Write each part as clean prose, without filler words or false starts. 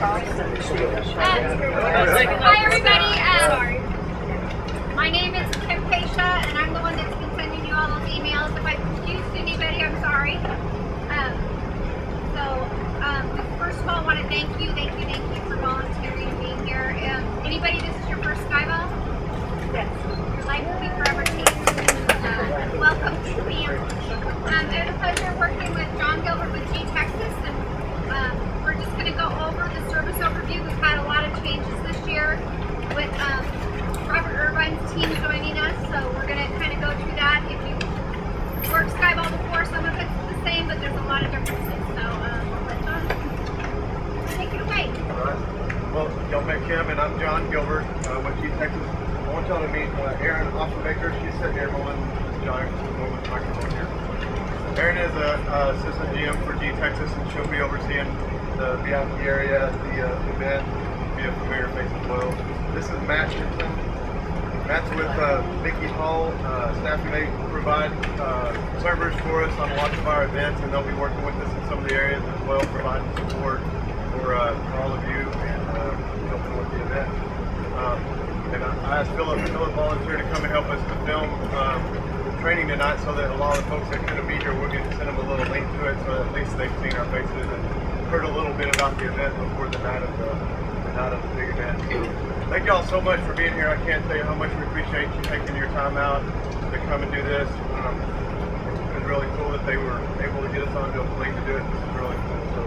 Hi everybody. My name is Kim Pasha, and I'm the one that's been sending you all those emails. If I confused anybody, I'm sorry. First of all, I want to thank you for volunteering and being here. Anybody, this is your first Skyball? Yes. Your life will be forever changed. Welcome to the band. It's a pleasure working with John Gilbert with G Texas, and we're just going to go over the service overview. We've had a lot of changes this year with Robert Irvine's team joining us, so we're going to kind of go through that. If you worked Skyball before, some of it's the same, but there's a lot of differences. So we'll let John take it away. All right. Well, y'all met Kim, and I'm John Gilbert with G Texas. I want y'all to meet Erin Offenbaker. She's sitting here holding this giant microphone here. Erin is an assistant GM for G Texas, and she'll be overseeing the VIP area at the event, be a familiar face as well. This is Matt Simpson. Matt's with Vicky Hall, staffing. They provide servers for us on lots of our events, and they'll be working with us in some of the areas as well, providing support for all of you and helping with the event. And I asked Philip volunteered to come and help us to film training tonight, so that a lot of the folks that couldn't be here, we're going to send them a little link to it, so at least they've seen our faces and heard a little bit about the event before the night of the big event. So thank y'all so much for being here. I can't tell you how much we appreciate you taking your time out to come and do this. It's been really cool that they were able to get us onto a plane to do it. This is really cool. So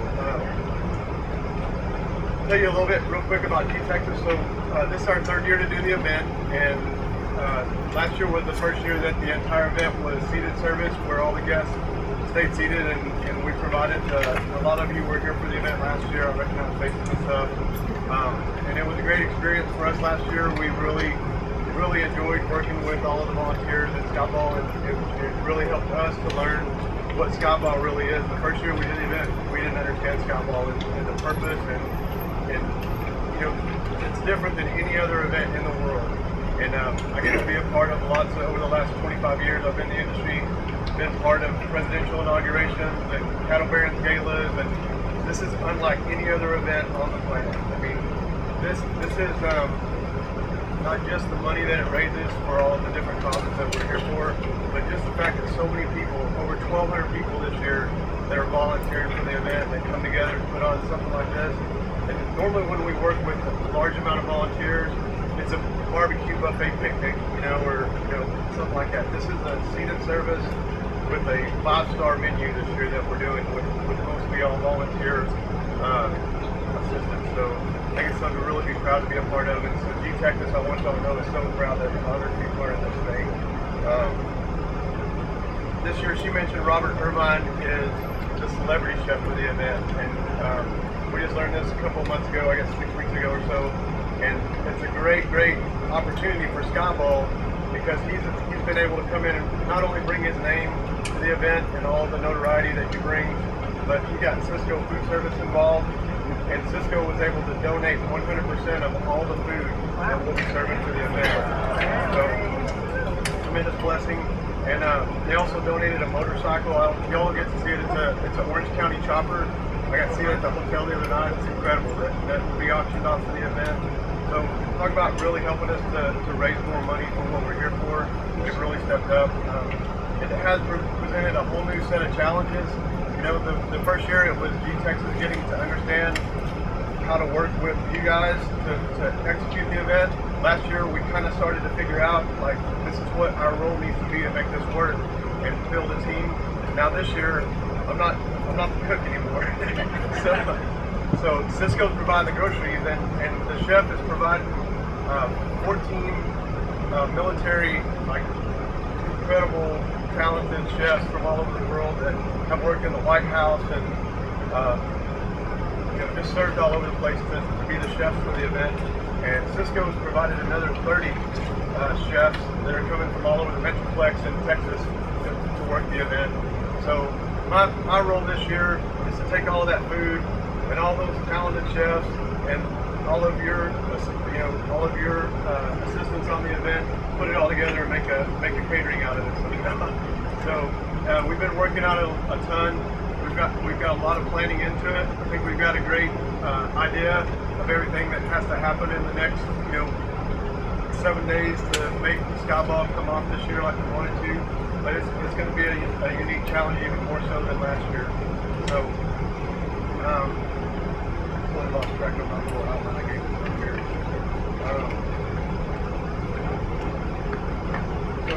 I'll tell you a little bit real quick about G Texas. So this is our third year to do the event, and last year was the first year that the entire event was seated service, where all the guests stayed seated, and we provided, a lot of you were here for the event last year, I recognize faces and stuff, and it was a great experience for us last year. We really enjoyed working with all of the volunteers at Skyball, and it really helped us to learn what Skyball really is. The first year we did the event, we didn't understand Skyball and the purpose, and it's different than any other event in the world. And I get to be a part of lots over the last 25 years. I've been in the industry, been part of presidential inaugurations and cattle barons galas, and this is unlike any other event on the planet. I mean, this is not just the money that it raises for all of the different causes that we're here for, but just the fact that so many people, over 1,200 people this year, that are volunteering for the event, that come together to put on something like this. And normally when we work with a large amount of volunteers, it's a barbecue buffet picnic, or something like that. This is a seated service with a 5-star menu this year that we're doing with mostly all volunteer assistants. So I think it's something to really be proud to be a part of. And so G Texas, I want y'all to know, is so proud that other people are in this thing. This year, she mentioned Robert Irvine is the celebrity chef for the event, and we just learned this a couple of months ago, I guess 6 weeks ago or so. And it's a great opportunity for Skyball, because he's been able to come in and not only bring his name to the event and all the notoriety that he brings, but he got Cisco Food Service involved, and Cisco was able to donate 100% of all the food that we'll be serving for the event. So, tremendous blessing. And they also donated a motorcycle. Y'all get to see it. It's an Orange County chopper. I got to see it at the hotel the other night. It's incredible that will be auctioned off for the event. So talk about really helping us to raise more money for what we're here for. We've really stepped up. It has presented a whole new set of challenges. The first year it was G Texas getting to understand how to work with you guys to execute the event. Last year we kind of started to figure out, like, this is what our role needs to be to make this work and build a team. Now this year, I'm not the cook anymore. So Cisco's providing the groceries, and the chef is providing 14 military, incredible, talented chefs from all over the world that have worked in the White House and just served all over the place to be the chefs for the event. And Cisco's provided another 30 chefs that are coming from all over the Metroplex in Texas to work the event. So my role this year is to take all of that food and all those talented chefs and all of your assistants on the event, put it all together and make a catering out of it. So we've been working on it a ton. we've got a lot of planning into it. I think we've got a great idea of everything that has to happen in the next 7 days to make the Skyball come off this year like we wanted to. But it's going to be a unique challenge, even more so than last year. So, totally lost track of my little outline I gave you from here. So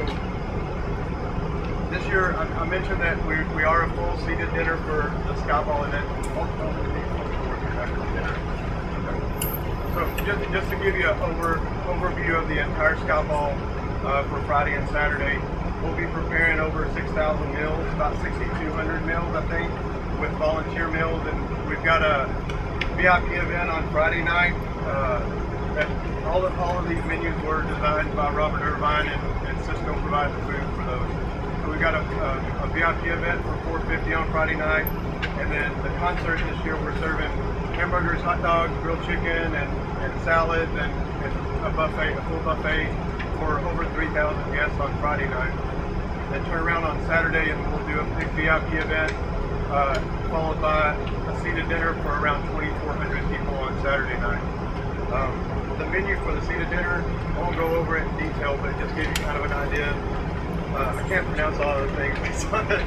this year, I mentioned that we are a full seated dinner for the Skyball event. So just to give you an overview of the entire Skyball for Friday and Saturday, we'll be preparing over 6,000 meals, about 6,200 meals, I think, with volunteer meals, and we've got a VIP event on Friday night. All of these menus were designed by Robert Irvine, and Cisco provides the food for those. So we've got a VIP event for $4.50 on Friday night, and then the concert this year we're serving hamburgers, hot dogs, grilled chicken, and salads, and a full buffet for over 3,000 guests on Friday night. Then turn around on Saturday and we'll do a big VIP event, followed by a seated dinner for around 2,400 people on Saturday night. The menu for the seated dinner, I won't go over it in detail, but it just gives you kind of an idea. I can't pronounce all of the things on the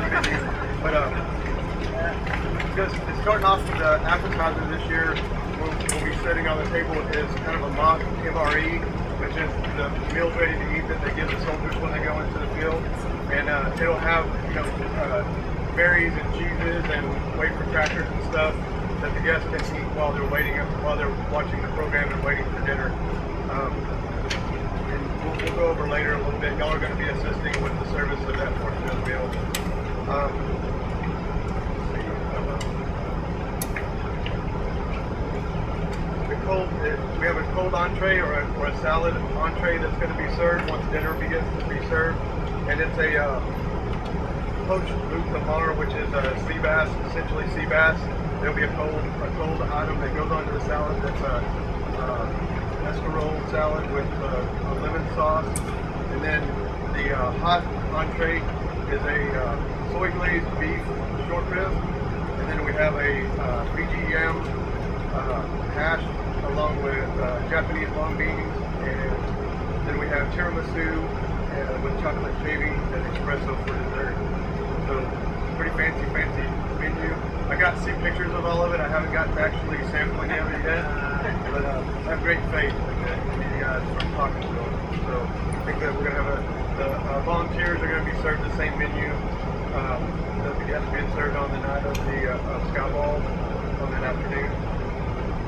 menu, but just starting off with the appetizer this year, we'll be setting on the table is kind of a mock MRE, which is the meals ready to eat that they give the soldiers when they go into the field, and it'll have berries and cheeses and wafer crackers and stuff that the guests can eat while they're watching the program and waiting for dinner. And we'll go over later a little bit. Y'all are going to be assisting with the service of that portion of the meal. We have a cold entree or a salad entree that's going to be served once dinner begins to be served, and it's a poached bout de mar, which is sea bass, essentially sea bass. There'll be a cold item that goes onto the salad. That's a escarole salad with a lemon sauce, and then the hot entree is a soy glazed beef short rib, and then we have a Fiji yam hash along with Japanese long beans, and then we have tiramisu with chocolate shaving and espresso for dessert. So pretty fancy menu. I got to see pictures of all of it. I haven't gotten to actually sampling of it yet, but I have great faith in you guys from talking to them. So I think that we're going to have the volunteers are going to be served the same menu that the guests being served on the night of the Skyball on that afternoon.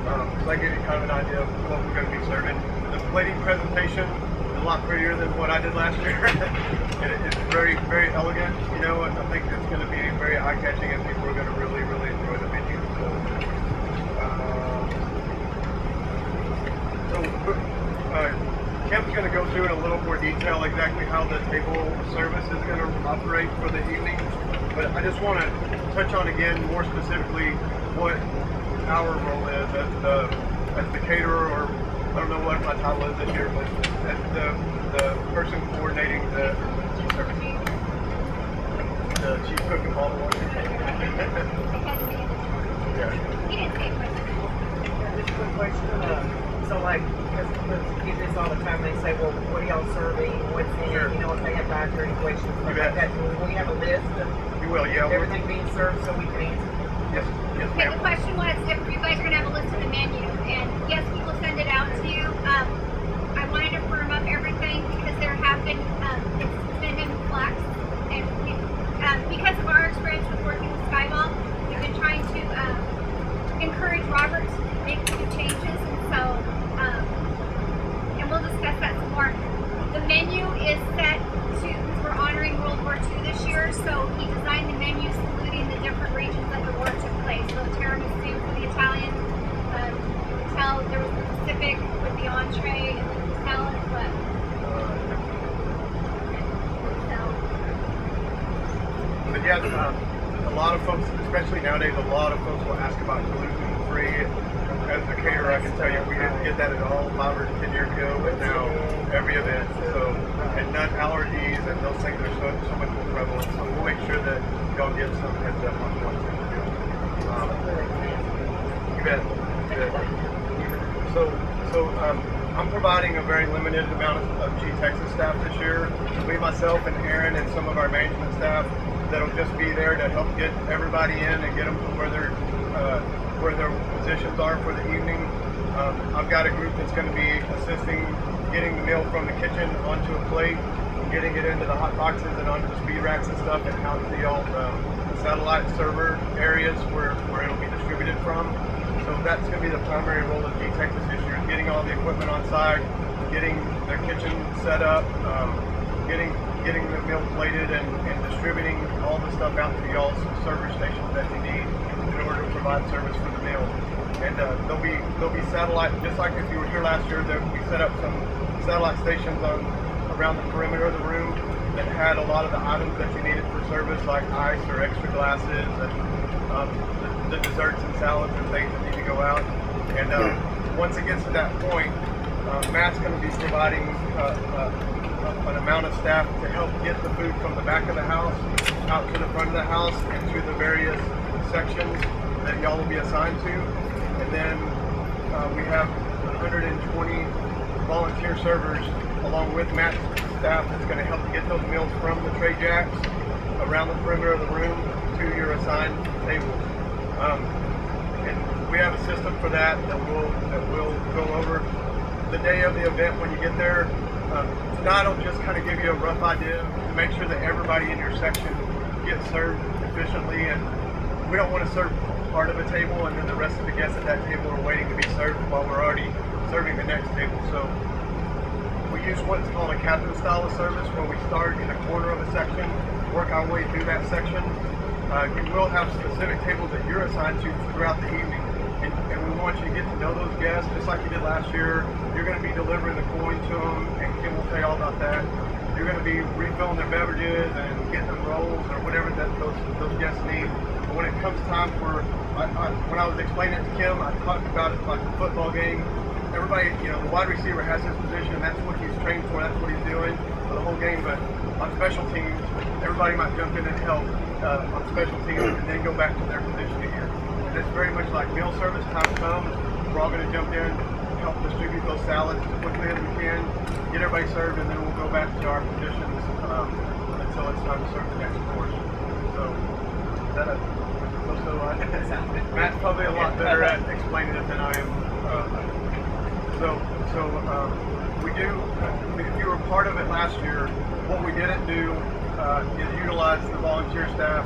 So I give you kind of an idea of what we're going to be serving. The plating presentation is a lot prettier than what I did last year. It's very, very elegant, and I think it's going to be very eye-catching, and people are going to really, really enjoy the menu. Kemp's going to go through in a little more detail exactly how the table service is going to operate for the evening. But I just want to touch on again more specifically what our role is as the caterer, or I don't know what my title is this year, but as the person coordinating the service, the chief cook of all the ones. Yeah. Just a quick question. So like, because you do this all the time, they say, well, what are y'all serving? What's in? Sure. If they have dietary questions, stuff bet. like that. Will we have a list of You will, yeah. everything being served so we can answer? Yes, Okay, the ma'am. question was if you guys are going to have a list of the menu, and yes, we will send it out to you. I wanted to firm up everything because there have been, it's been in flux, and because of our experience with working with Skyball, we've been trying to encourage Robert to make new changes, and so, and we'll discuss that some more. The menu is set to, because we're honoring World War II this year, so he designed the menu saluting the different regions that the war took place. So tiramisu for the Italian, there was the Pacific with the entree and then the salad, but yeah, a lot of folks, especially nowadays, a lot of folks will ask about gluten-free. As a caterer, I can tell you we didn't get that at all 5 or 10 years ago, but now every event. So, and nut allergies and those things are so much more prevalent. So we'll make sure that y'all get some heads up on what's in the deal. You bet. So I'm providing a very limited amount of G-Texas staff this year. Me, myself, and Aaron, and some of our management staff that'll just be there to help get everybody in and get them to where their positions are for the evening. I've got a group that's going to be assisting getting the meal from the kitchen onto a plate, getting it into the hot boxes and onto the speed racks and stuff, and out to the satellite server areas where it'll be distributed from. So that's going to be the primary role of G-Texas this year, is getting all the equipment on site, getting the kitchen set up, getting the meal plated, and distributing all the stuff out to y'all's service stations that you need in order to provide service for the meal. And there'll be satellite, just like if you were here last year, we set up some satellite stations around the perimeter of the room that had a lot of the items that you needed for service, like ice or extra glasses and the desserts and salads and things that need to go out. And once it gets to that point, Matt's going to be providing an amount of staff to help get the food from the back of the house out to the front of the house and to the various sections that y'all will be assigned to. And then we have 120 volunteer servers along with Matt's staff that's going to help you get those meals from the tray jacks around the perimeter of the room to your assigned tables. And we have a system for that we'll go over the day of the event when you get there. Tonight I'll just kind of give you a rough idea to make sure that everybody in your section gets served efficiently, and we don't want to serve part of a table and then the rest of the guests at that table are waiting to be served while we're already serving the next table. So we use what's called a captain style of service, where we start in a corner of a section, work our way through that section. You will have specific tables that you're assigned to throughout the evening, and we want you to get to know those guests just like you did last year. You're going to be delivering the coin to them, and Kim will tell you all about that. You're going to be refilling their beverages and getting them rolls or whatever that those guests need. But when it comes time for, when I was explaining it to Kim, I talked about it like a football game. Everybody, the wide receiver has his position, and that's what he's trained for, that's what he's doing for the whole game. But on special teams, everybody might jump in and help on special teams and then go back to their position again. And it's very much like meal service. Time comes, we're all going to jump in, help distribute those salads as quickly as we can, get everybody served, and then we'll go back to our positions until it's time to serve the next course. So, is that Matt's probably a lot better at explaining it than I am. We do, if you were part of it last year, what we didn't do is utilize the volunteer staff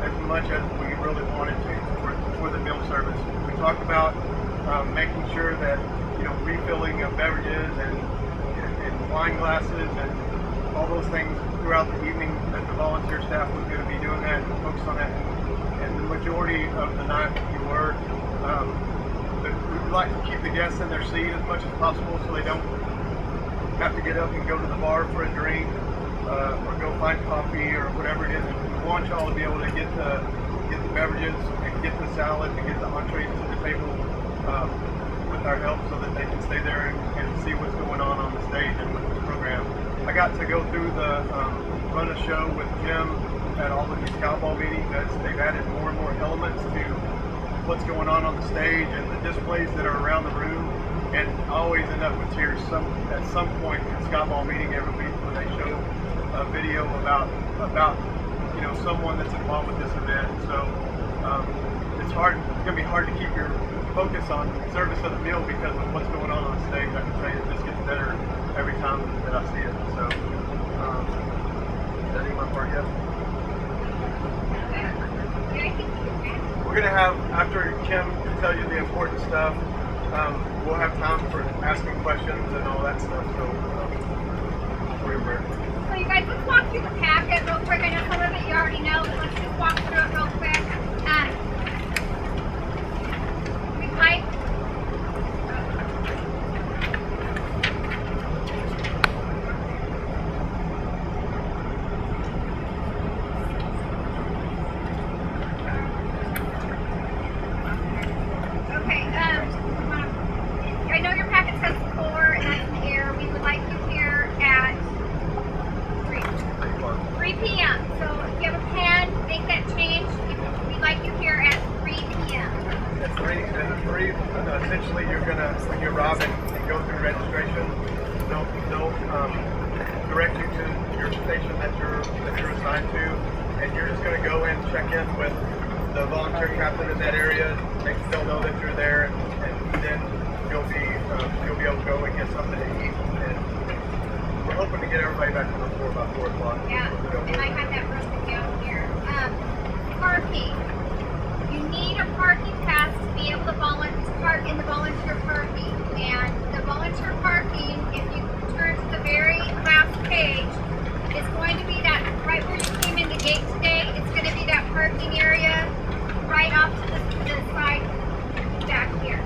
as much as we really wanted to for the meal service. We talked about making sure that, refilling of beverages and wine glasses and all those things throughout the evening, that the volunteer staff was going to be doing that and focus on that. And the majority of the night you were, we would like to keep the guests in their seat as much as possible so they don't have to get up and go to the bar for a drink or go find coffee or whatever it is. We want y'all to be able to get the beverages and get the salad and get the entrees to the table with our help so that they can stay there and see what's going on the stage and with this program. I got to go through run a show with Jim at all of these Skyball meetings as they've added more and more elements to what's going on the stage and the displays that are around the room. And I always end up with tears at some point in Skyball meeting every week when they show a video about someone that's involved with this event. So it's going to be hard to keep your focus on service of the meal because of what's going on the stage. I can tell you this gets better every time that I see it. So is that any more part yet? We're going to have, after Kim can tell you the important stuff, we'll have time for asking questions and all that stuff. So So you guys, let's walk through the packet real quick. I know some of it you already know, but let's just walk through it real quick. We'd like I know your packet says 4 and that's in the air. We would like you here at 3 p.m. So if you have a pen, make that free. Essentially, you're gonna, when you arrive and go through registration, they'll direct you to your station that you're assigned to, and you're just gonna go in, check in with the volunteer captain in that area. They'll know that you're there, and then you'll be able to go and get something to eat. And we're hoping to get everybody back to the floor by 4 o'clock. Yeah, and I had that broken down here. Parking. You need a parking pass to be able to park in the volunteer parking. And the volunteer parking, if you turn to the very last page, is going to be that right where you came in the gate today. It's going to be that parking area right off to the side back here.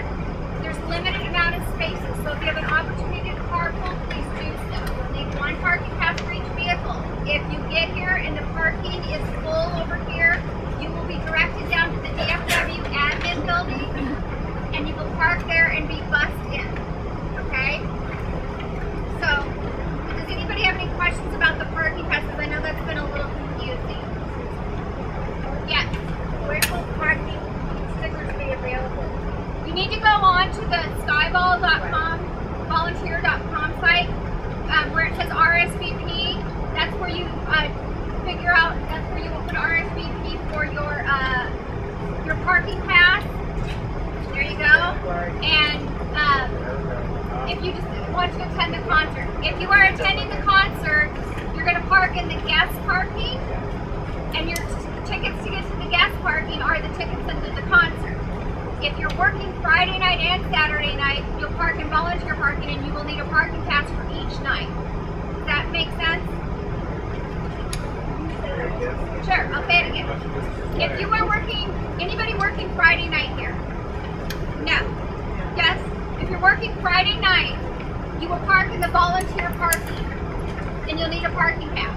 There's limited amount of spaces, so if you have an opportunity to carpool, please do so. You'll need one parking pass for each vehicle. If you get here and the parking is full over here, you will be directed down to the DFW admin building, and you will park there and be bussed in. Okay? So, does anybody have any questions about the parking passes? I know that's been a little confusing. Yes. Where will parking stickers be available? You need to go on to the skyball.com, volunteer.com site, where it says RSVP. That's where you figure out, that's where you will put RSVP for your parking pass. There you go. And if you just want to attend the concert. If you are attending the concert, you're going to park in the guest parking, and your tickets to get to the guest parking are the tickets into the concert. If you're working Friday night and Saturday night, you'll park in volunteer parking, and you will need a parking pass for each night. Does that make sense? Sure, I'll say it again. If you are working, anybody working Friday night here? No. Yes? If you're working Friday night, you will park in the volunteer parking, and you'll need a parking pass.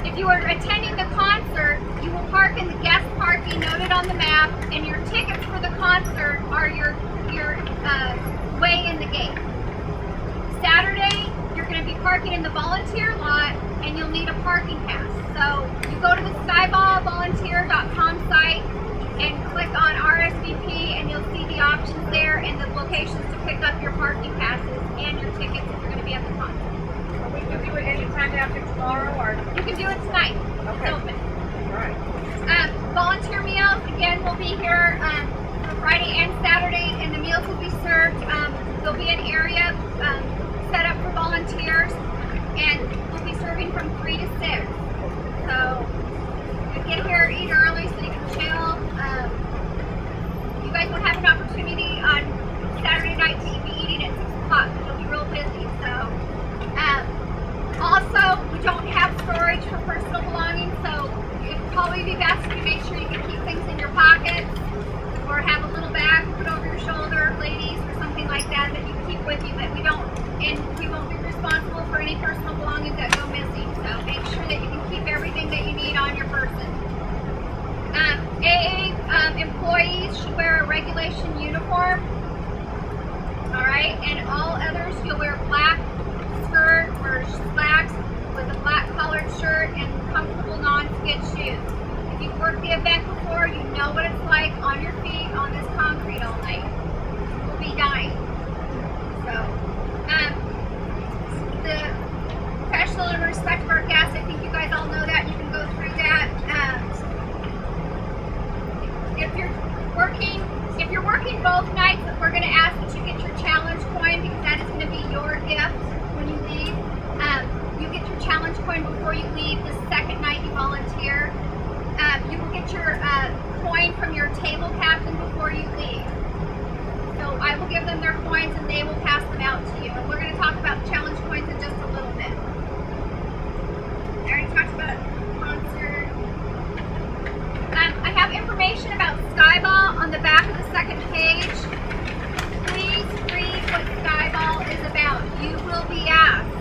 If you are attending the concert, you will park in the guest parking noted on the map, and your tickets for the concert are your way in the gate. Saturday, you're going to be parking in the volunteer lot, and you'll need a parking pass. So you go to the skyballvolunteer.com site and click on RSVP, and you'll see the options there and the locations to pick up your parking passes and your tickets if you're going to be at the concert. We can do it anytime after tomorrow, or You can do it tonight. Okay. It's open. all right. Volunteer meals, again, will be here for Friday and Saturday, and the meals will be served. There'll be an area set up for volunteers, and we'll be serving from 3 to 6. So you get here, eat early so you can chill. You guys will have an opportunity on Saturday night to be eating at 6 o'clock. It'll be real busy. So also, we don't have storage for personal belongings, so it'd probably be best if you make sure you can keep things in your pockets, or have a little bag to put over your shoulder, ladies, or something like that you keep with you. But we won't be responsible for any personal belongings that go missing. So make sure that you can keep everything that you need on your person. AA employees should wear a regulation uniform. All right, and all others, you'll wear black skirt or slacks with a black collared shirt and comfortable non-skid shoes. If you've worked the event before, you know what it's like on your feet on this concrete all night. You'll be dying. So, the professional and respect of our guests, I think you guys all know that. You can go through that. If you're working both nights, we're going to ask that you get your challenge coin, because that is going to be your gift when you leave. You get your challenge coin before you leave the second night you volunteer. You will get your coin from your table captain before you leave. So I will give them their coins, and they will pass them out to you. And we're going to talk about challenge coins in just a little bit. I already talked about concert. I have information about Skyball on the back of the second page. Please read what Skyball is about. You will be asked,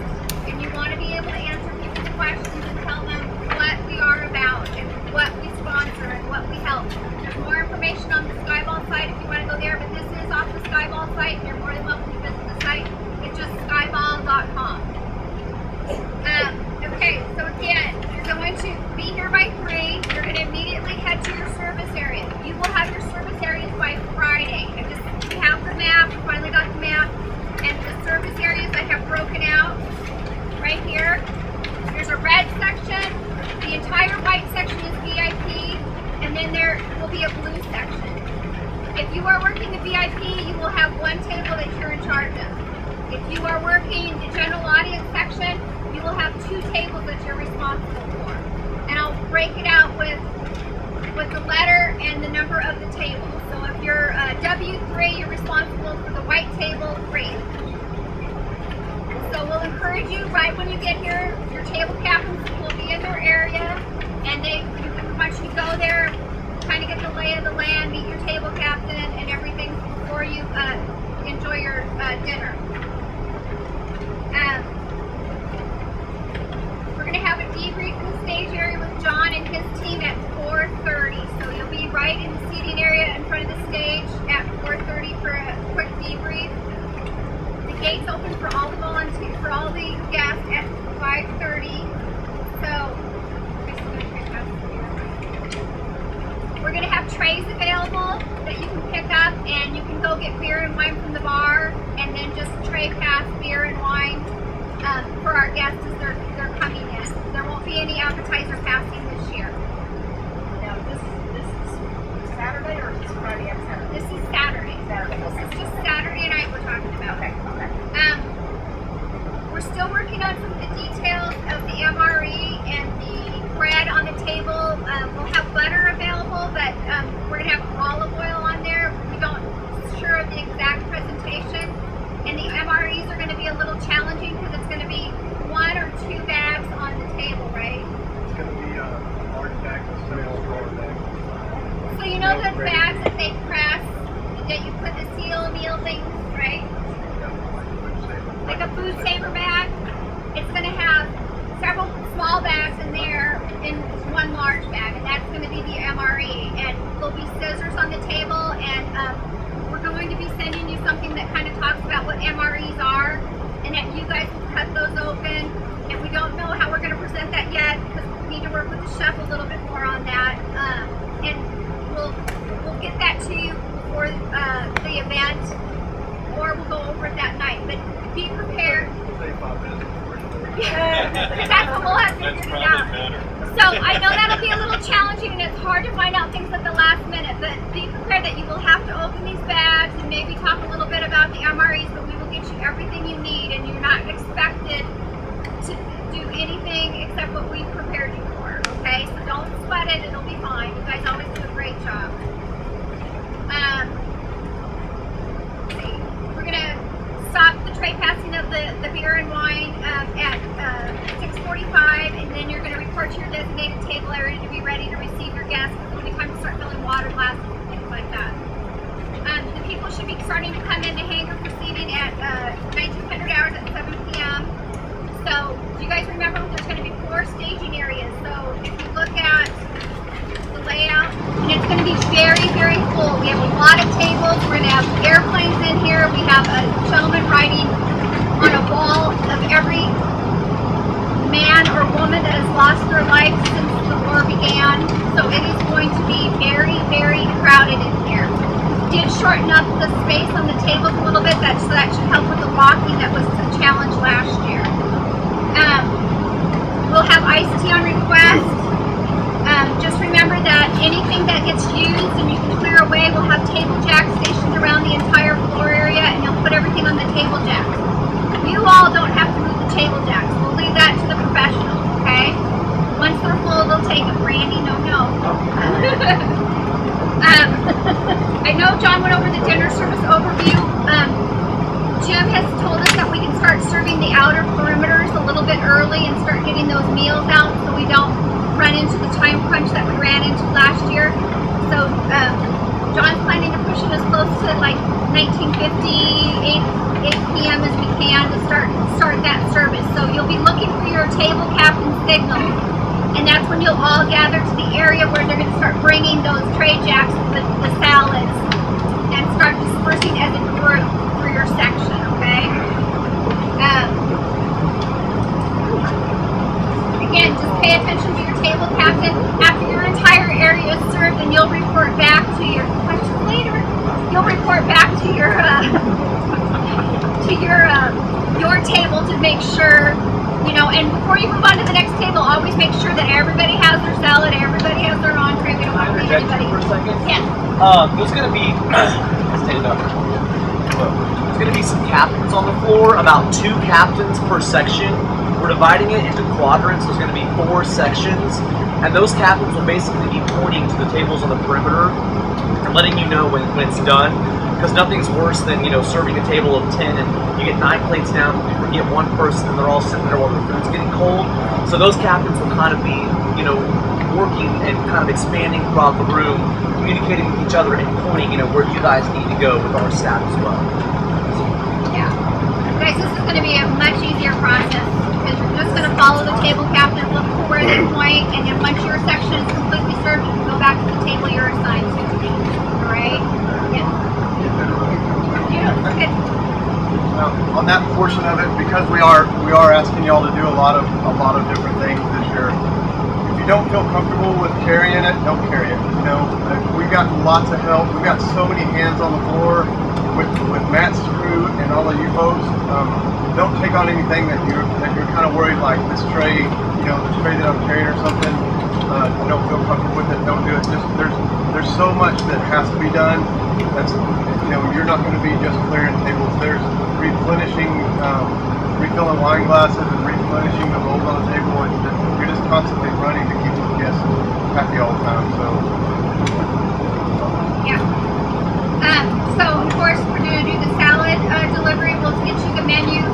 and you want to be able to answer people's questions and tell them what we are about and what we sponsor and what we help. There's more information on the Skyball site if you want to go there, but this is off the Skyball site, and you're more than welcome to visit the site. It's just working the VIP, you will have one table that you're in charge of. If you are working the general audience section, you will have 2 tables that you're responsible for. And I'll break it out with the letter and the number of the table. So if you're W3, you're responsible for the white table 3. So we'll encourage you right when you get here, your table captains will be in their area, and we want you to go there, kind of get the lay of the land, meet your table captain and everything before you enjoy your dinner. We're going to have a debrief in the stage area with John and his team at 4:30. So you'll be right in the seating area in front of the stage at 4:30 for a quick debrief. The gates open for all the volunteers, for all the guests at 5:30. So we're going to have trays available that you can pick up, and you can go get beer and wine from the bar, and then just tray pass beer and wine for our guests as they're coming in. There won't be any appetizer passing this year. Now, this is Saturday or is this Friday and Saturday? This is Saturday. Saturday, This okay. is just Saturday night we're talking about. Okay, okay. We're still working on some of the details of the MRE and the bread on the table. We'll have butter available, but we're going to have olive oil on there. We don't sure of the exact presentation. And the MREs are going to be a little challenging because it's going to be 1 or 2 bags on the table, right? It's going to be a large bag, a small drawer bag. So you know the bags that they press, that you put the seal meal things, right? Like a food saver bag. It's going to have several small bags in there in 1 large bag, and that's going to be the MRE. And there'll be scissors on the table, and we're going to be sending you something that kind of talks about what MREs are, and that you guys will cut those open. And we don't know how we're going to present that yet because we need to work with the chef a little bit more on that. And we'll get that to you before the event, or we'll go over it that night. But be prepared. We'll say 5 minutes before it's over. Because that's what we'll have figured it out. So I know that'll be a little challenging, and it's hard to find out things at the last minute, but be prepared that you will have to open these bags and maybe talk a little bit about the MREs, but we will get you everything you need, and you're not expected to do anything except what we've prepared you for, okay? So don't sweat it, it'll be fine. You guys always do a great job. Let's see. We're going to stop the tray passing of the beer and wine at 6:45, and then you're going to report to your designated table area to be ready to receive your guests. It's going to be time to start filling water glasses and things like that. The people should be starting to come into hangar for seating at 1900 hours at 7 p.m. So, do you guys remember there's going to be 4 staging areas? So, if you look at the layout, and it's going to be very, very full. We have a lot of tables. We're going to have airplanes in here. We have a gentleman riding on a wall of every man or woman that has lost their life since the war began. So it is going to be very, very crowded in here. We did shorten up the space on the tables a little bit, so that should help with the walking that was a challenge last year. We'll have iced tea on request. Just remember that anything that gets used and you can clear away, we'll have table jacks stationed around the entire floor area, and you'll put everything on the table jacks. You all don't have to move the table jacks. We'll leave that to the professionals, okay? Once they're full, they'll take them. Randy, no. I know John went over the dinner service overview. Jim has told us that we can start serving the outer perimeters a little bit early and start getting those meals out so we don't run into the time crunch that we ran into last year. So John's planning to push it as close to like 1950, 8 p.m. as we can to start that service. So you'll be looking for your table captain signal, and that's when you'll all gather to the area where they're going to start bringing those tray jacks with the salads and start dispersing as a group for your section, okay? Again, just pay attention to your table captain. After your entire area is served, and you'll report back to your questions later. You'll report back to your table to make sure, and before you move on to the next table, always make sure that everybody has their salad, everybody has their entree. We don't want to leave anybody. For a second? Yeah. There's going to be stand up. There's going to be some captains on the floor, about 2 captains per section. We're dividing it into quadrants. There's going to be 4 sections, and those captains will basically be pointing to the tables on the perimeter and letting you know when it's done. Because nothing's worse than, you know, serving a table of 10 and you get 9 plates down, you forget one person, and they're all sitting there while their food's getting cold. So those captains will kind of be, you know, working and kind of expanding throughout the room, communicating with each other and pointing, you know, where you guys need to go with our staff as well. Yeah. Guys, this is going to be a much easier process because you're just going to follow the table captain, look for where they point, and then once your section is completely served, you can go back to the table you're assigned to. All right? Yeah. Okay. On that portion of it, because we are asking y'all to do a lot of different things this year. If you don't feel comfortable with carrying it, don't carry it. You know, we've got lots of help. We've got so many hands on the floor with Matt's crew and all of you folks. Don't take on anything that you're kind of worried, like this tray, you know, this tray that I'm carrying or something. I don't feel comfortable with it. Don't do it. Just there's so much that has to be done. That's, you know, you're not going to be just clearing tables. There's replenishing, refilling wine glasses and replenishing the bowls on the table. And you're just constantly running to keep the guests happy all the time. So Yeah. So of course we're going to do the salad delivery. We'll get you the menu.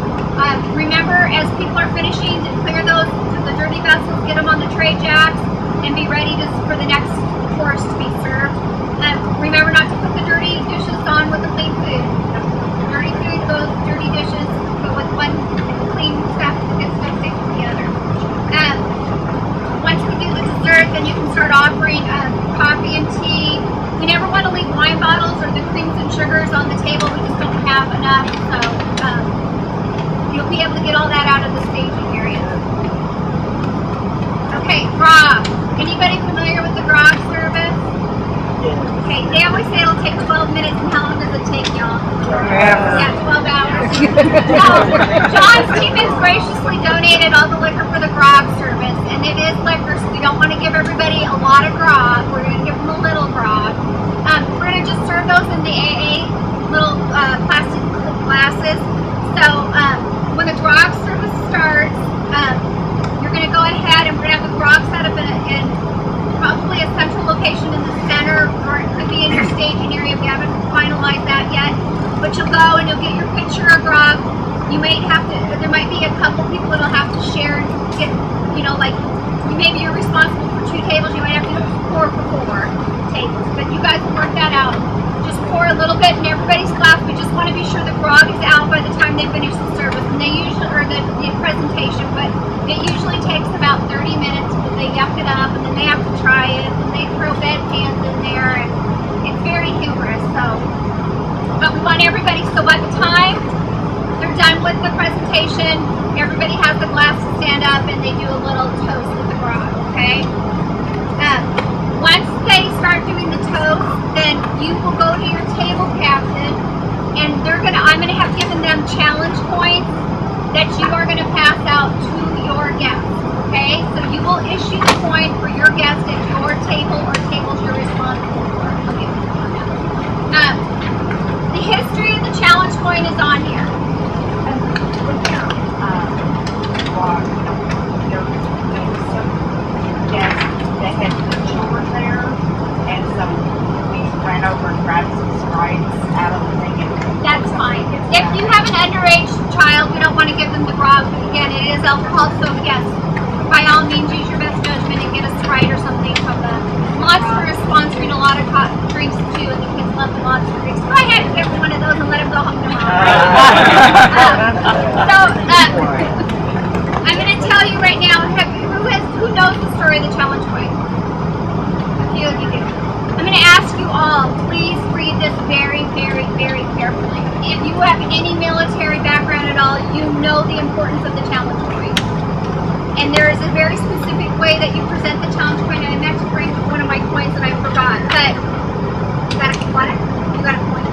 Remember, as people are finishing, to clear those to the dirty vessels, get them on the tray jacks, and be ready for the next course to be served. Remember not to put the dirty dishes on with the clean food. Dirty food goes, dirty dishes go with one clean stuff, the good stuff stays with the other. Once we do the dessert, then you can start offering coffee and tea. We never want to leave wine bottles or the creams and sugars on the table. We just don't have enough, so you'll be able to get all that out of the staging area. Okay, grog. Anybody familiar with the grog service? Okay, they always say it'll take 12 minutes, and how long does it take, y'all? Yeah, 12 hours. So, John's team has graciously donated all the liquor for the grog service, and it is liquor, so we don't want to give everybody a lot of grog. We're going to give them a little grog. We're going to just serve those in the AA little plastic glasses. So, when the grog service starts, you're going to go ahead and we're going to have the grog set up in probably a central location in the center, or it could be in your staging area. We haven't finalized that yet. But you'll go and you'll get your picture of grog. You might have to, there might be a couple people that'll have to share and get, you know, like, maybe you're responsible for 2 tables, you might have to pour for 4 tables. But you guys will work that out. Just pour a little bit in everybody's glass. We just want to be sure the grog is out by the time they finish the service. And they usually, or the presentation, but it usually takes about 30 minutes because they yuck it up and then they have to try it and they throw bedpans in there and it's very humorous. So, but we want everybody, so by the time they're done with the presentation, everybody has the glass to stand up and they do a little toast with the grog, okay? Once they start doing the toast, then you will go to your table captain and I'm gonna have given them challenge points that you are gonna pass out to your guests, okay? So you will issue the point for your guest at your table or tables you're responsible for. Okay. The history of the challenge coin is on here. They had children there, and so we ran over and grabbed some Sprites out of the thing. That's fine. If you have an underage child, we don't want to give them the grog, but again, it is alcohol, so yes, by all means, use your best judgment and get a Sprite or something from the Monster is sponsoring a lot of drinks too, and the kids love the Monster drinks. Go ahead and get one of those and let them go home tomorrow. I'm going to tell you right now, who knows the story of the challenge coin? A few of you do. I'm going to ask you all, please read this very, very, very carefully. If you have any military background at all, you know the importance of the challenge coin. And there is a very specific way that you present the challenge coin, and I meant to bring one of my coins and I forgot. But you got a coin? You got a coin.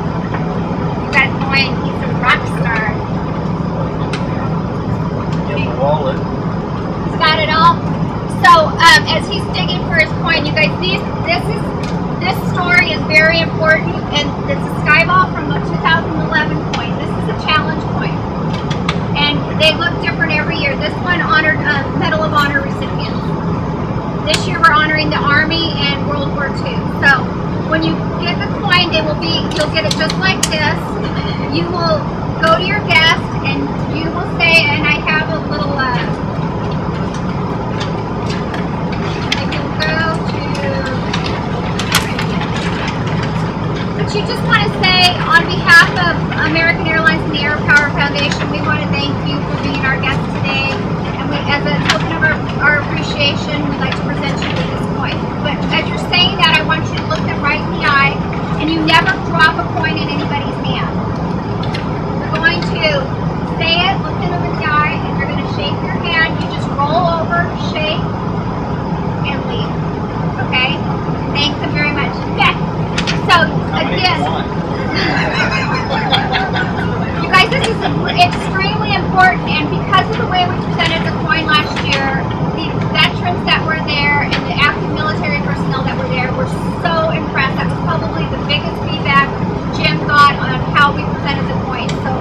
You got a coin. He's a rock star. Get the wallet. He's got it all. So as he's digging for his coin, you guys, this story is very important, and it's a Skyball did it just like this. You will go to your guest and you will say, and I have a little, if you go to, but you just want to say, on behalf of American Airlines and the Air Power Foundation, we want to thank you for being our guest today. And we, as a token of our appreciation, we'd like to present you with this coin. But as you're saying that, I want you to look them right in the eye, and you never drop a coin in anybody's hand. You're going to say it, look them in the eye, and you're going to shake your hand. You just roll over, shake, and leave. Okay? Thank them very much. Okay. So, again, you guys, this is extremely important, and because of the way we presented the coin last year, the veterans that were there and the active military personnel that were there were so impressed. That was probably the biggest feedback Jim got on how we presented the coin. So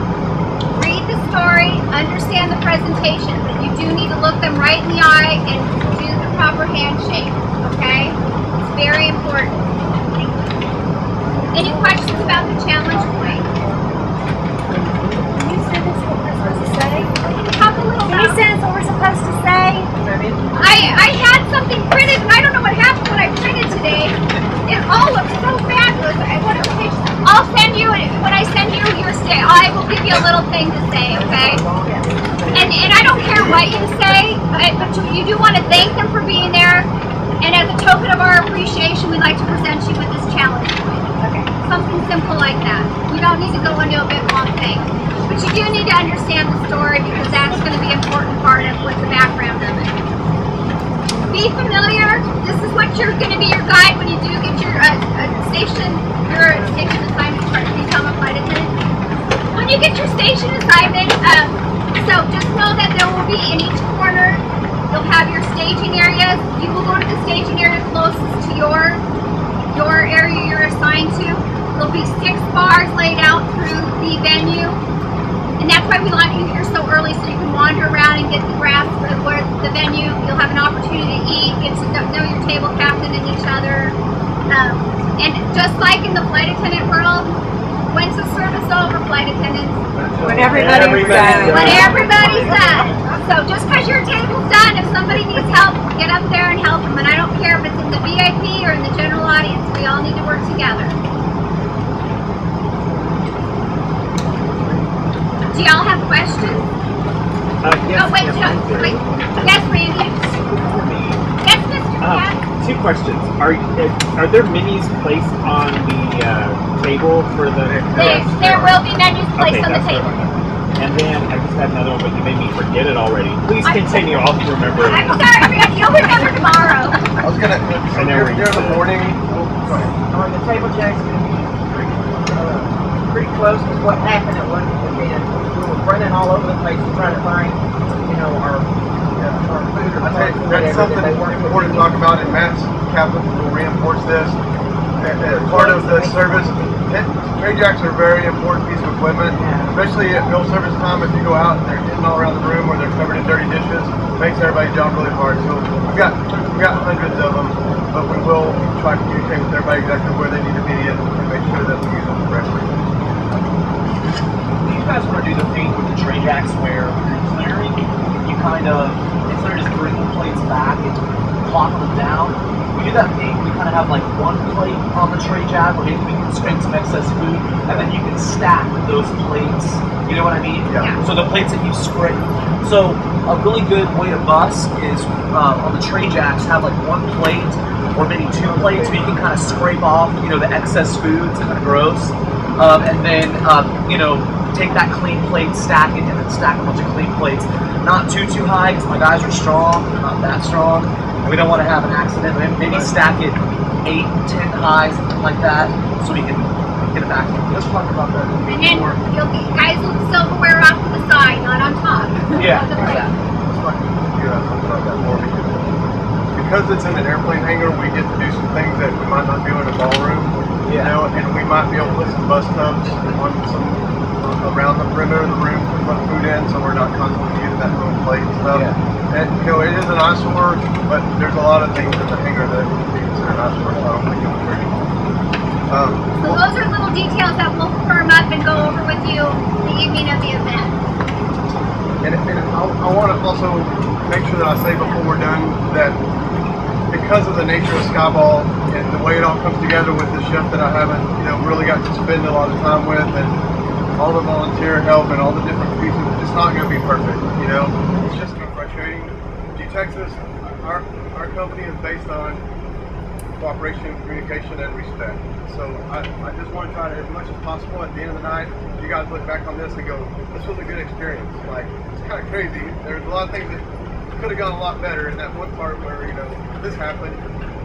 read the story, understand the presentation, but you do need to look them right in the eye and do the proper handshake, okay? It's very important. Any questions about the challenge coin? You said this is what we're supposed to say? Talk a little Can you about say it's what we're supposed to say? I had something printed, and I don't know what happened when I printed today. It all looks so fabulous. I'll send you, when I send you your stay, I will give you a little thing to say, okay? And I don't care what you say, but you do want to thank them for being there. And as a token of our appreciation, we'd like to present you with this challenge coin. Okay. Something simple like that. You don't need to go into a big long thing. But you do need to understand the story, because that's going to be an important part of what's the background of it. Be familiar. This is what you're going to be your guide when you do get your station assignment card. Can you tell my flight attendant? When you get your station assignment, so just know that there will be in each corner, you'll have your staging areas. You will go to the staging area closest to your area you're assigned to. There'll be 6 bars laid out through the venue. And that's why we want you here so early, so you can wander around and get the grasp of where the venue. You'll have an opportunity to eat, get to know your table captain and each other. And just like in the flight attendant world, when's the service over, flight attendants? When everybody's done. When everybody's done. So just because your table's done, if somebody needs help, get up there and help them. And I don't care if it's in the VIP or in the general audience, we all need to work together. Do y'all have questions? Yes, Oh, wait, yes, wait. Yes, Randy. Yes, Mr. Cat. 2 questions. Are there menus placed on the table for the There will be menus placed on the that's table. what I wanted. And then I just had another one, but you made me forget it already. Please continue. I'll remember. I'm sorry, Randy. You'll remember tomorrow. I was gonna. I know where you during the said. morning. On the table jack's gonna be pretty close to what happened at one event. We were running all over the place to try to find, our food or That's whatever something that they weren't important to talk about, and Matt's captain will reinforce this. As part of the service, trade jacks are a very important piece of equipment, especially at meal service time. If you go out and they're hitting all around the room or they're covered in dirty dishes, it makes everybody's job really hard. So we've got hundreds of them, but we will try to communicate with everybody exactly where they need to be and make sure that we use them correctly. You guys want to do the thing with the tray jacks where you're clearing, you kind of, instead of just bringing plates back and plop them down, we do that thing, we kind of have like one plate on the tray jack, or maybe we can scrape some excess food, and then you can stack those plates, you know what I mean? Yeah. So the plates that you scrape. So a really good way to bus is on the tray jacks, have like one plate, or maybe 2 plates, where you can kind of scrape off, the excess food, it's kind of gross. And then, take that clean plate, stack it, and then stack a bunch of clean plates. Not too high, because my guys are strong, they're not that strong, and we don't want to have an accident. Maybe stack it 8, 10 high, something like that, so we can get it back. Let's talk about that. And then guys will silverware off to the side, not on top. Yeah. Of the plate. Something like that more because it's in an airplane hangar, we get to do some things that we might not do in a ballroom. And we might be able to put some bus tubs on some around the perimeter of the room to put food in, so we're not constantly using that little plate and stuff. And it is an eyesore, but there's a lot of things in the hangar that would be considered eyesore, so I don't think it was very So those are little details that we'll firm up and go over with you the evening of the event. And I want to also make sure that I say before we're done that because of the nature of Skyball and the way it all comes together with the chef that I haven't, really got to spend a lot of time with, and all the volunteer help and all the different pieces, it's not going to be perfect. It's just going to be frustrating. G-Texas, our company is based on cooperation, communication, and respect. So I just want to try to, as much as possible, at the end of the night, you guys look back on this and go, this was a good experience. Like, it's kind of crazy. There's a lot of things that could have gone a lot better in that one part where, this happened.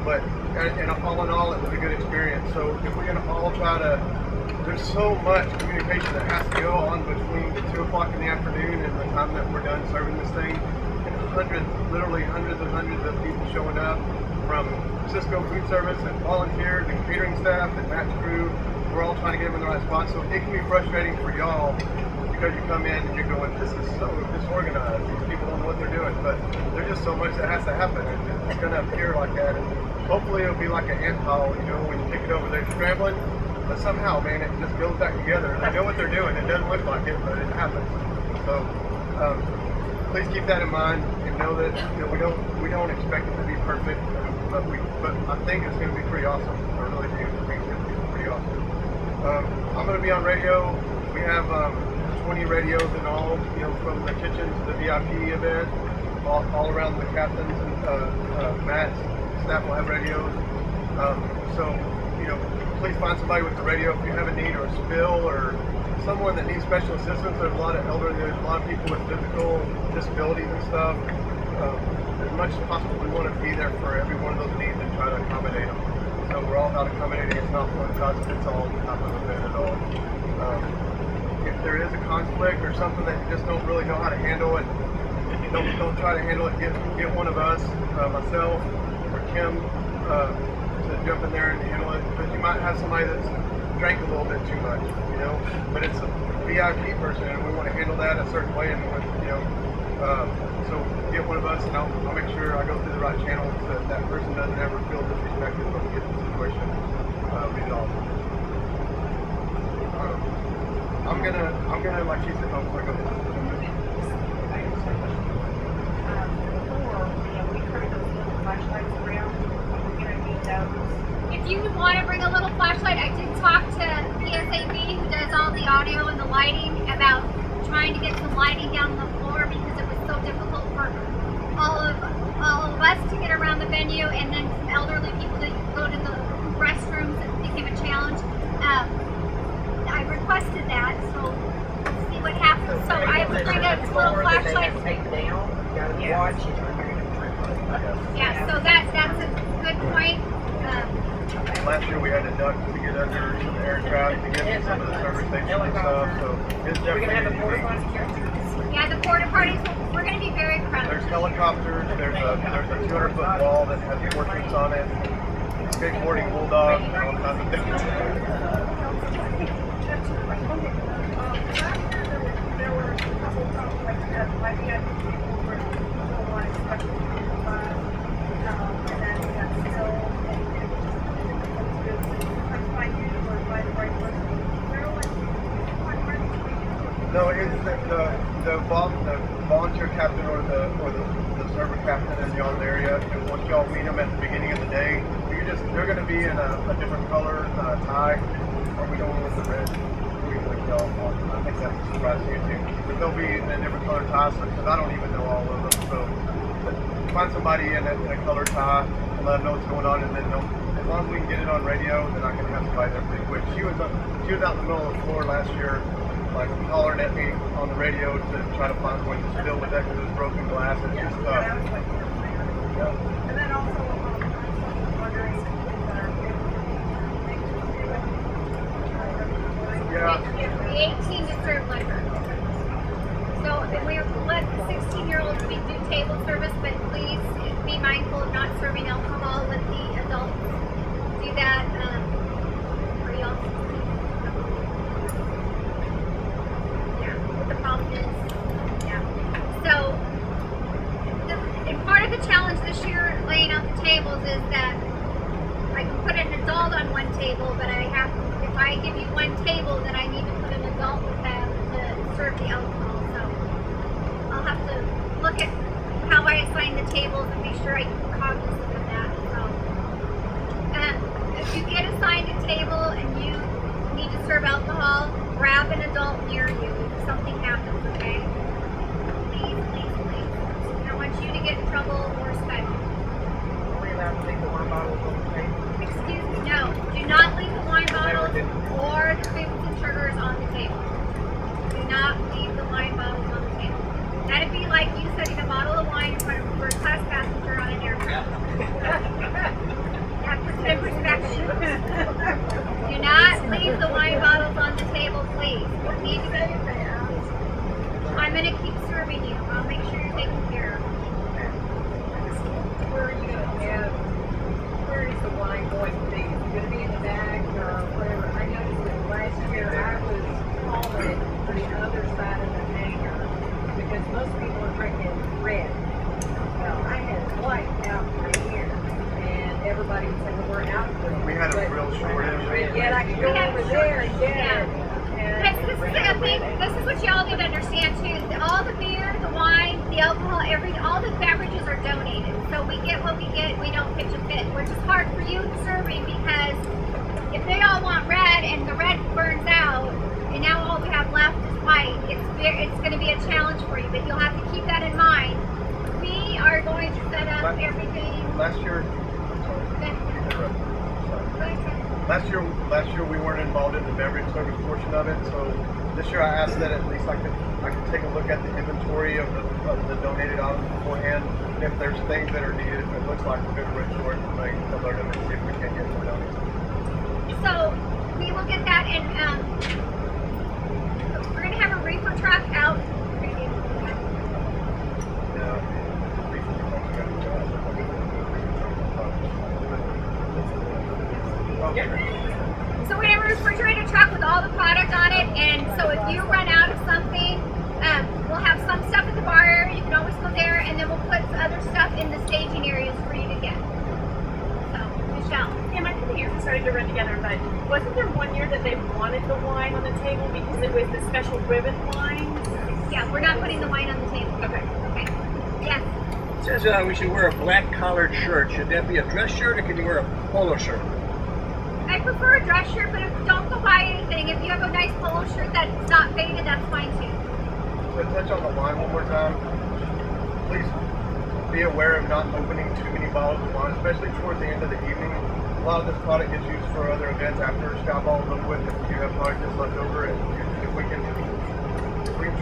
But and all in all, it was a good experience. So if we're going to all try to, there's so much communication that has to go on between 2 o'clock in the afternoon and the time that we're done serving this thing. And literally hundreds and hundreds of people showing up from Cisco food service and volunteers and catering staff and match crew. We're all trying to get them in the right spot. So it can be frustrating for y'all because you come in and you're going, this is so disorganized. These people don't know what they're doing. But there's just so much that has to happen. And it's going to appear like that. And hopefully it'll be like an ant pile, when you take it over, they're scrambling. But somehow, man, it just goes back together. And they know what they're doing. It doesn't look like it, but it happens. So please keep that in mind and know that we don't expect it to be perfect. But I think it's going to be pretty awesome. I really do think it's going to be pretty awesome. I'm going to be on radio. We have 20 radios in all, from the kitchen to the VIP event, all around the captains and Matt's staff will have radios. So, please find somebody with the radio if you have a need or a spill or someone that needs special assistance. There's a lot of elderly, there's a lot of people with physical disabilities and stuff. As much as possible, we want to be there for every one of those needs and try to accommodate them. So we're all about accommodating. It's not one size fits all type of event at all. If there is a conflict or something that you just don't really know how to handle it, don't try to handle it. Get one of us, myself or Kim, to jump in there and handle it. Because you might have somebody that's drank a little bit too much, But it's a VIP person, and we want to handle that a certain way, and so get one of us, and I'll make sure I go through the right channels so that person doesn't ever feel disrespected when we get the situation resolved. I'm gonna like she said, oh, sorry, go ahead. If you want to bring a little flashlight, I did talk to PSAB, who does all the audio and the lighting, about trying to get some lighting down the floor because it was so difficult for all of us to get around the venue, and then some elderly people to go to the restrooms. It became a challenge. I requested that, so we'll see what happens. So I have to bring a little flashlight. Yeah, so that's a good point. Last year we had to duck to get under some aircraft to get to some of the service stations and stuff, so it's definitely unique. Yeah, the porta potties, we're going to be very crowded. There's helicopters, there's a 200-foot wall that has portraits on it, skateboarding bulldogs, and all kinds of things. There were a couple of conflicts because my VIP people were wanting special and then we got still find you or find the right person. No, it's the volunteer captain or the server captain in the on area. And once y'all meet them at the beginning of the day, they're going to be in a different color tie. Or we going with the red? I think that's a surprise to you too. But they'll be in a different color tie because I don't even know all of them. So find somebody in a color tie and let them know what's going on, and then as long as we can get it on radio, then I can have somebody there pretty quick. She was out in the middle of the floor last year, like hollering at me on the radio to try to find someone to deal with that because it was broken glass. It's just tough. Yeah. And then also wondering Yeah. 18 to serve liquor. So we let 16-year-olds do table service, but please be mindful of not serving alcohol with the adults. Do that for y'all. Yeah, what the problem is. Yeah. So, and part of the challenge this year laying out the tables is that I can put an adult on one table, but I have I give you one table, then I need to put an adult with them to serve the alcohol. So I'll have to look at how I assign the tables and make sure I'm cognizant of that. So if you get assigned a table and you need to serve alcohol, grab an adult near you if something happens, okay? Please, please, please. I don't want you to get in trouble or Skyball. Are we allowed to leave the wine bottles on the table? Excuse me, no. Do not leave the wine bottles or the foods and sugars on the table. Do not leave the wine bottles on the table. That'd be like you setting a bottle of wine in front of a first class passenger on an airplane. Have to put in perspective. Do not leave the wine bottles on the table, please. Need to go. I'm going to keep serving you. I'll make sure you're taken care of. Where are you going to have, where is the wine going to be? Is it going to be in the bag or whatever? I noticed that last year I was hauling it to the other side of the hangar because most people are drinking red. Well, I had white out right here and everybody was saying, well, we're out of red. We had a real shortage. Yet I could go over there and get it. This is the thing. This is what y'all need to understand too. All the beer, the wine, the alcohol, all the beverages are donated. So we get what we get. We don't pitch a fit, which is hard for you serving because if they all want red and the red burns out, and now all we have left is white, it's going to be a challenge for you. But you'll have to keep that in mind. We are going to set up everything. Last year we weren't involved in the beverage service portion of it, so this year I asked that at least I could take a look at the inventory of the donated items beforehand. And if there's things that are needed, if it looks like we're going to run short, like alert them and see if we can get more donated. So we will get that, and we're going to have a reefer truck out. So we have a refrigerator truck with all the product on it, and so if you run out of something, we'll have some stuff at the bar area. You can always go there, and then we'll put other stuff in the staging areas for you to get. So, Michelle. Yeah, my computers are starting to run together, but wasn't there one year that they wanted the wine on the table because it was the special ribbon wine? Yeah, we're not putting the wine on the table. Okay. Okay. Yes. It says we should wear a black collared shirt. Should that be a dress shirt or can you wear a polo shirt? I prefer a dress shirt, but don't go buy anything. If you have a nice polo shirt that's not faded, that's fine too. To touch on the wine one more time, please be aware of not opening too many bottles of wine, especially towards the end of the evening. A lot of this product gets used for other events after Skyball is over with. If you have product that's left over, and if we can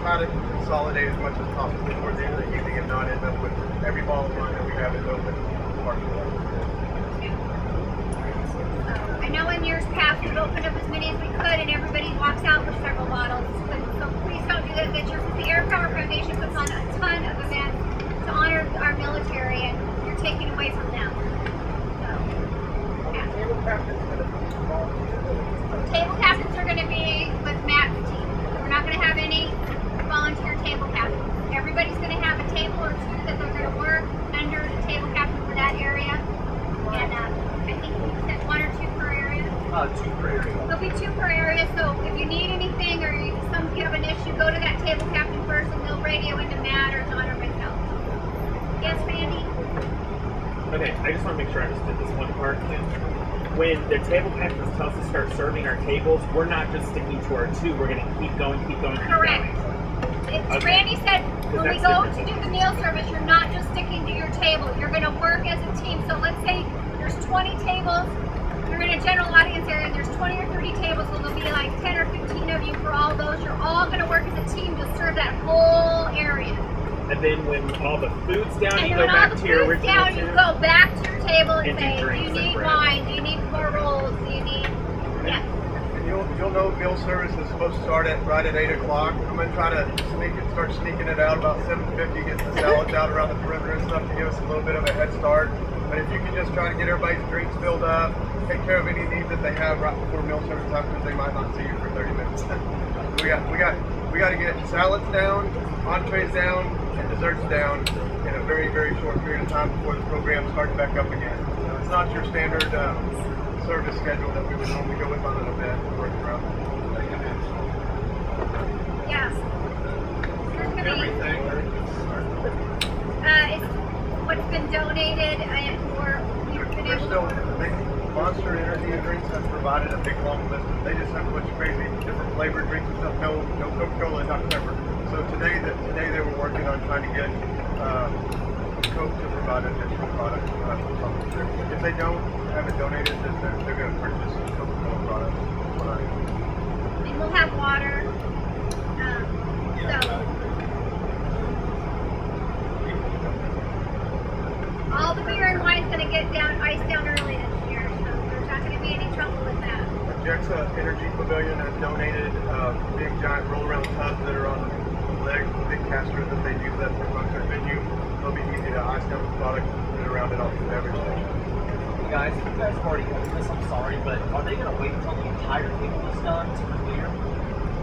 try to consolidate as much as possible towards the end of the evening and not end up with every bottle of wine that we have is open. I know in years past we've opened up as many as we could, and everybody walks out with several bottles. So please don't do that. The Air Power Foundation puts on a ton of events to honor our military, and you're taking away from them. So, yeah. Table captains are going to be with Matt's team. We're not going to have any volunteer table captains. Everybody's going to have a table or two that they're going to work under the table captain for that area. And I think we said one or two per area. 2 per area. There'll be 2 per area, so if you need anything or you have an issue, go to that table captain first and they'll radio into Matt or John or myself. Yes, Randy? Okay, I just want to make sure I understood this one part. When the table captains tell us to start serving our tables, we're not just sticking to our 2, we're going to keep going. Correct. Okay. Randy said when we That's go different. to do the meal service, you're not just sticking to your table. You're going to work as a team. So let's say there's 20 tables. You're in a general audience area, and there's 20 or 30 tables, so there'll be like 10 or 15 of you for all those. You're all going to work as a team to serve that whole area. And then when all the food's down, And you then go when all back the to your food's original down, you 2? go back to your table and And do say, do drinks you and need bread. wine? Do you need more rolls? Do you need... Yes. And you'll know meal service is supposed to start right at 8 o'clock. I'm going to try to start sneaking it out about 7:50, get the salads out around the perimeter and stuff to give us a little bit of a head start. But if you can just try to get everybody's drinks filled up, take care of any needs that they have right before meal service time, because they might not see you for 30 minutes. we got to get salads down, entrees down, and desserts down in a very, very short period of time before the program starts back up again. It's not your standard service schedule that we would normally go with on an event working around. Yeah. There's gonna be, Everything. it's what's been donated or you're There's finished. still big Monster Energy drinks have provided a big long list. They just have a bunch of crazy different flavored drinks and stuff. No Coca-Cola and Dr. Pepper. So today they were working on trying to get Coke to provide additional products. If they don't have it donated, then they're going to purchase Coca-Cola products. And we'll have water. So all the beer and wine's gonna get iced down early this year, so there's not gonna be any trouble with that. Jexa Energy Pavilion has donated big giant roll around tubs that are on legs, big casters that they use that for their venue. They'll be easy to ice down the product and put it around it off the beverage station. Guys, you guys have already covered this, I'm sorry, but are they going to wait until the entire table is done to clear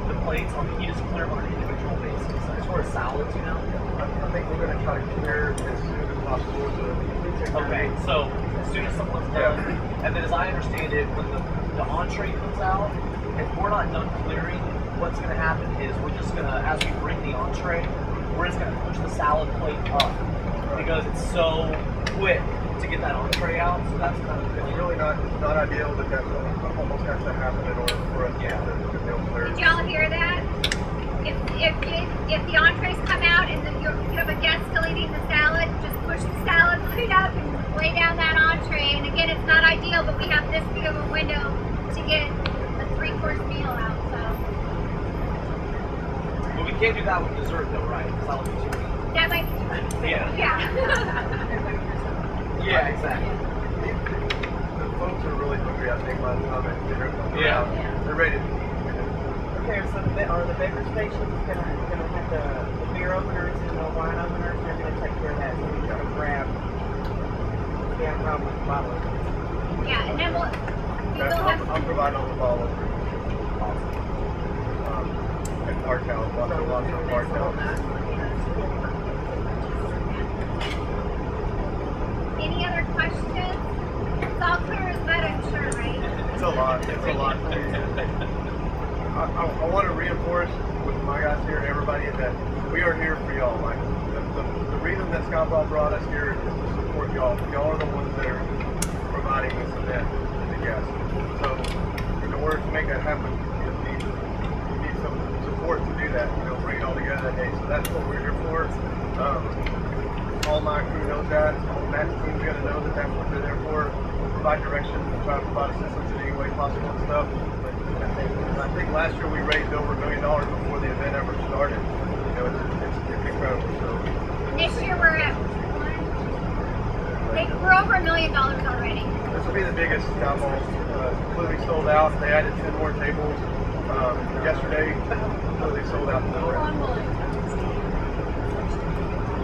the plates, or can you just clear them on an individual basis? As far as salads, you know? I think we're going to try to clear as soon as possible. Okay, so as soon as someone's done, and then as I understand it, when the entree comes out, if we're not done clearing, what's going to happen is we're just going to, as we bring the entree, we're just going to push the salad plate up because it's so quick to get that entree out. So that's kind of It's really not ideal, but that almost has to happen in order for us to get the meal cleared. Did y'all hear that? If the entrees come out and then you have a guest still eating the salad, just push the salad plate up and lay down that entree. And again, it's not ideal, but we have this big of a window to get a 3-course meal out. So. But we can't do that with dessert though, right? Salad is too That might be Yeah. Yeah. Yeah, exactly. The folks are really hungry, I think, by the time dinner comes Yeah. around. They're ready. Okay, so are the beverage stations gonna have the beer openers and the wine openers? They're gonna take care of that. So you gotta grab. Yeah, problem with the bottle. Yeah, and then we will have. I'm providing all the bottle openers. And hard towels, lots of hard towels. Any other questions? It's all clear as mud, I'm sure, right? It's a lot. I want to reinforce with my guys here and everybody that we are here for y'all. Like the reason that Skyball brought us here is to support y'all. Y'all are the ones that are providing this event to the guests. So in order to make that happen, you need some support to do that. Bring it all together that day. So that's what we're here for. All my crew knows that. Matt's team's got to know that that's what they're there for. Provide direction and try to provide assistance in any way possible and stuff. I think last year we raised over $1 million before the event ever started. It's incredible. So This year we're at we're over $1 million already. this will be the biggest Skyball. Completely sold out. They added 10 more tables yesterday. Completely sold out.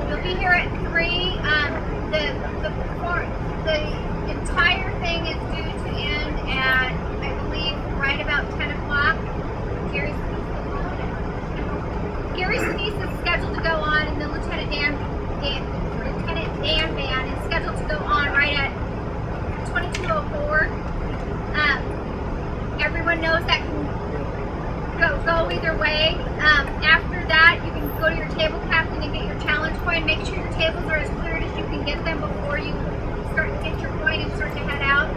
We'll be here at 3. The entire thing is due to end at, I believe, right about 10 o'clock. Gary's piece is scheduled to go on, and then Lieutenant Dan Band is scheduled to go on right at 22:04. Everyone knows that can go either way. After that, you can go to your table captain and get your challenge coin. Make sure your tables are as cleared as you can get them before you start to get your coin and start to head out.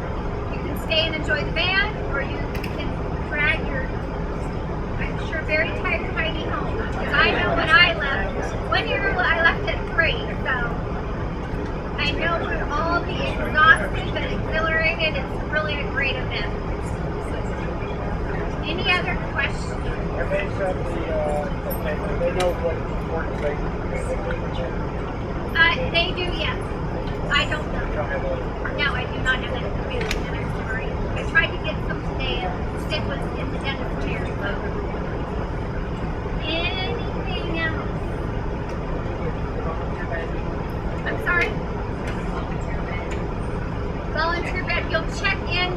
You can stay and enjoy the band, or you can drag your, I'm sure, very tired Heidi home. Because I know when I left, 1 year I left at 3, so I know we'll all be exhausted but exhilarated. It's really a great event. Any other questions? They said they know what organization They do, yes. I don't know. No, I do not have that information, and I'm sorry. I tried to get some today, and Sid was in the dentist chair, so. Anything else? I'm sorry? Volunteer badge. You'll check in.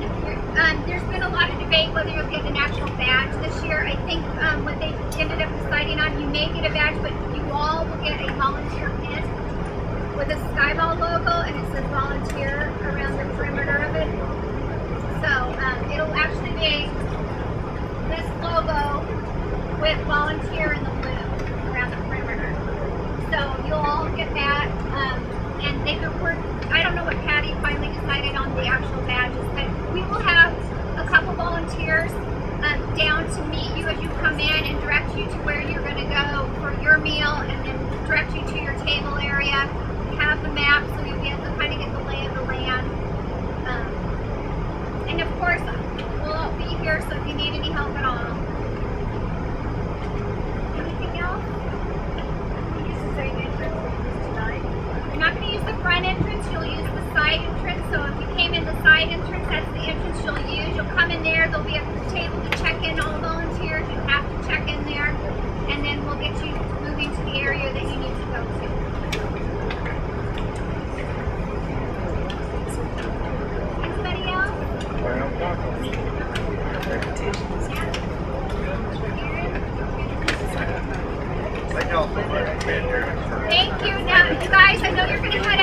There's been a lot of debate whether you'll get an actual badge this year. I think what they ended up deciding on, you may get a badge, but you all will get a volunteer pin with a Skyball logo, and it says volunteer around the perimeter of it. So it'll actually be this logo with volunteer in the blue around the perimeter. So you'll all get that. And they could work. I don't know what Patty finally decided on the actual badges, but we will have a couple volunteers down to meet you as you come in and direct you to where you're going to go for your meal, and then direct you to your table area. We have the map, so you'll be able to kind of get the lay of the land. And of course, we'll all be here, so if you need any help at all. Anything else? Use the same entrance we used tonight. You're not going to use the front entrance, you'll use the side entrance. So if you came in the side entrance, that's the entrance you'll use. You'll come in there, there'll be a table to check in all volunteers. You have to check in there, and then we'll get you moving to the area that you need to go to. Anybody else? Thank y'all so much for being here. Thank you. Now, you guys, I know you're going to have